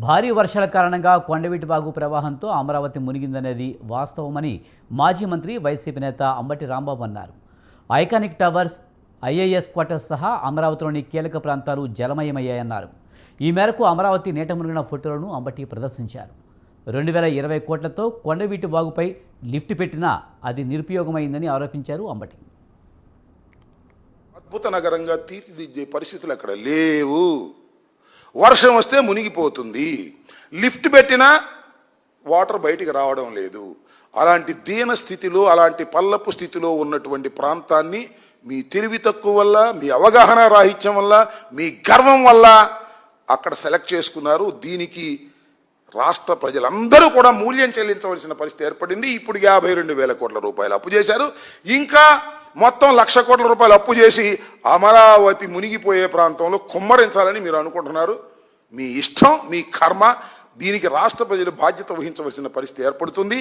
భారీ వర్షాల కారణంగా కొండవీటి వాగు ప్రవాహంతో అమరావతి మునిగిందనేది వాస్తవమని మాజీ మంత్రి వైసీపీ నేత అంబటి రాంబాబు అన్నారు. ఐకానిక్ టవర్స్, ఐఏఎస్ క్వార్టర్స్ సహా అమరావతిలోని కీలక ప్రాంతాలు జలమయమయ్యాయన్నారు. ఈ మేరకు అమరావతి నీట మునిగిన ఫోటోలను అంబటి ప్రదర్శించారు. 2020 కోట్లతో కొండవీటి వాగుపై లిఫ్ట్ పెట్టినా అది నిరుపయోగమైందని ఆరోపించారు అంబటి. అద్భుత నగరంగా తీర్చిదిద్దే పరిస్థితులు అక్కడ లేవు. వర్షం వస్తే మునిగిపోతుంది, లిఫ్ట్ పెట్టినా వాటర్ బయటికి రావడం లేదు. అలాంటి దీన స్థితిలో, అలాంటి పల్లపు స్థితిలో ఉన్నటువంటి ప్రాంతాన్ని మీ తెలివి తక్కువ వల్ల, మీ అవగాహన రాహిత్యం వల్ల, మీ గర్వం వల్ల అక్కడ సెలెక్ట్ చేసుకున్నారు. దీనికి రాష్ట్ర ప్రజలందరూ కూడా మూల్యం చెల్లించవలసిన పరిస్థితి ఏర్పడింది. ఇప్పుడు 52,000 కోట్ల రూపాయలు అప్పు చేశారు. ఇంకా మొత్తం 1,00,000 కోట్ల రూపాయలు అప్పు చేసి అమరావతి మునిగిపోయే ప్రాంతంలో కుమ్మరించాలని మీరు అనుకుంటున్నారు. మీ ఇష్టం, మీ కర్మ. దీనికి రాష్ట్ర ప్రజలు బాధ్యత వహించవలసిన పరిస్థితి ఏర్పడుతుంది.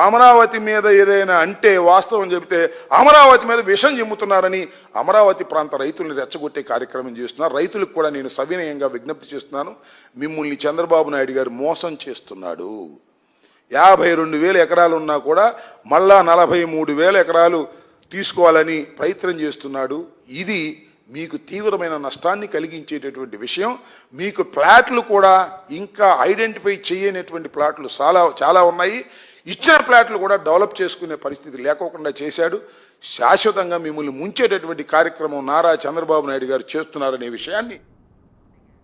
అమరావతి మీద ఏదైనా అంటే వాస్తవం చెబితే అమరావతి మీద విషం చెమ్ముతున్నారని అమరావతి ప్రాంత రైతుల్ని రెచ్చగొట్టే కార్యక్రమం చేస్తున్నారు. రైతులకు కూడా నేను సవినయంగా విజ్ఞప్తి చేస్తున్నాను, మిమ్మల్ని చంద్రబాబు నాయుడు గారు మోసం చేస్తున్నాడు. 52,000 ఎకరాలు ఉన్నా కూడా మళ్ళా 43,000 ఎకరాలు తీసుకోవాలని ప్రయత్నం చేస్తున్నాడు. ఇది మీకు తీవ్రమైన నష్టాన్ని కలిగించేటటువంటి విషయం. మీకు ప్లాట్లు కూడా ఇంకా ఐడెంటిఫై చేయనటువంటి ప్లాట్లు చాలా ఉన్నాయి. ఇచ్చిన ప్లాట్లు కూడా డెవలప్ చేసుకునే పరిస్థితి లేకోకుండా చేశాడు. శాశ్వతంగా మిమ్మల్ని ముంచేటటువంటి కార్యక్రమం నారా చంద్రబాబు నాయుడు గారు చేస్తున్నారనే విషయాన్ని